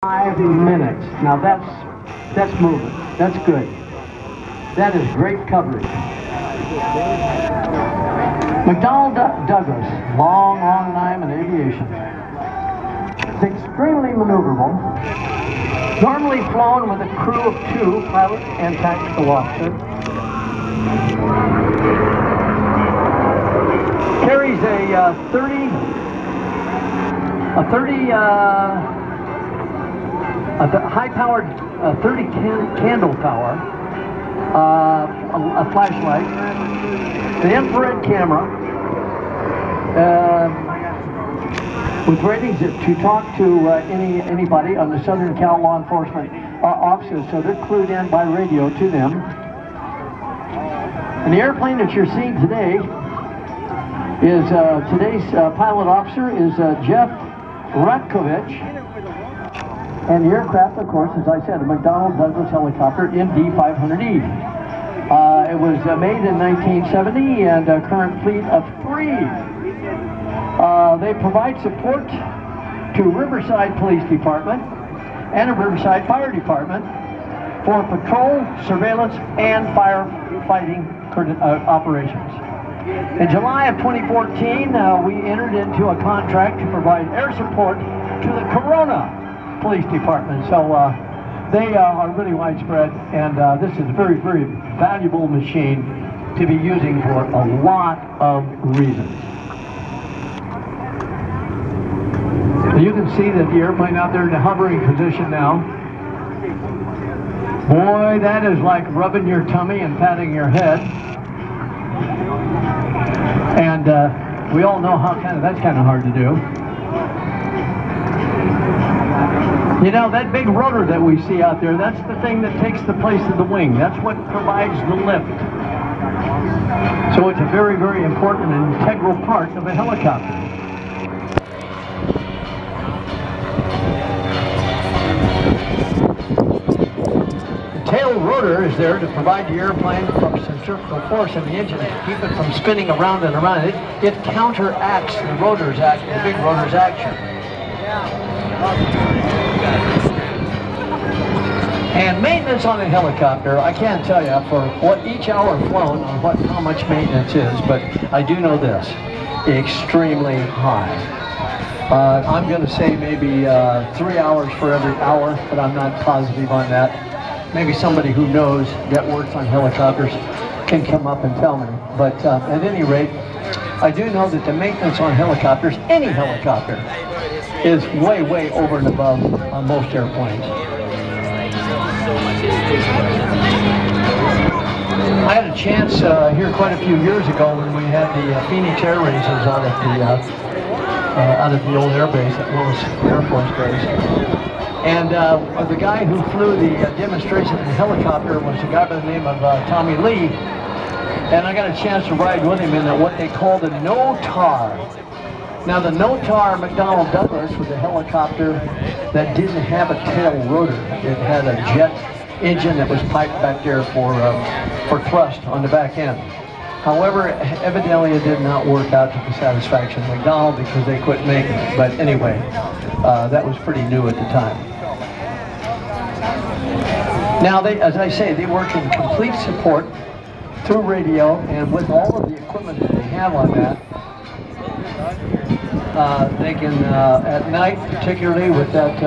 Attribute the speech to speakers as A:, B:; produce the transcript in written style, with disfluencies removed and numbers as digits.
A: 5 minutes. Now that's moving. That's good. That is great coverage. McDonnell Douglas, long time in aviation. It's extremely maneuverable. Normally flown with a crew of 2, pilot and tactical officer. Carries a 30 high-powered 30 candle power, a flashlight, the infrared camera, with ratings to talk to anybody on the Southern Cal law enforcement offices, so they're clued in by radio to them. And the airplane that you're seeing today is today's pilot officer is Jeff Ratkovich, and the aircraft, of course, as I said, a McDonnell Douglas helicopter MD-500E. It was made in 1970 and a current fleet of 3. They provide support to Riverside Police Department and a Riverside Fire Department for patrol, surveillance, and firefighting operations. In July of 2014, we entered into a contract to provide air support to the Corona Police Department. So they are really widespread, and this is a very, very valuable machine to be using for a lot of reasons. You can see that the airplane out there in the hovering position now. Boy, that is like rubbing your tummy and patting your head. And we all know how that's kind of hard to do. You know, that big rotor that we see out there, that's the thing that takes the place of the wing. That's what provides the lift. So it's a very, very important and integral part of a helicopter. Tail rotor is there to provide the airplane from centrifugal force in the engine to keep it from spinning around and around. It counteracts the rotor's action, the big rotor's action. And maintenance on a helicopter, I can't tell you for what each hour flown on how much maintenance is, but I do know this: extremely high. I'm going to say maybe 3 hours for every hour, but I'm not positive on that. Maybe somebody who knows that works on helicopters can come up and tell me. But at any rate, I do know that the maintenance on helicopters, any helicopter, is way, way over and above most airplanes. I had a chance here quite a few years ago when we had the Phoenix Air Racers out of the old air base at Willis Air Force Base. And the guy who flew the demonstration in the helicopter was a guy by the name of Tommy Lee. And I got a chance to ride with him in what they call the no-tar. Now the no-tar McDonnell Douglas was a helicopter that didn't have a tail rotor. It had a jet engine that was piped back there for thrust on the back end. However, evidently it did not work out to the satisfaction of McDonnell because they quit making it. But anyway, that was pretty new at the time. Now, as I say, they work in complete support through radio, and with all of the equipment that they have on that, they can, at night particularly with that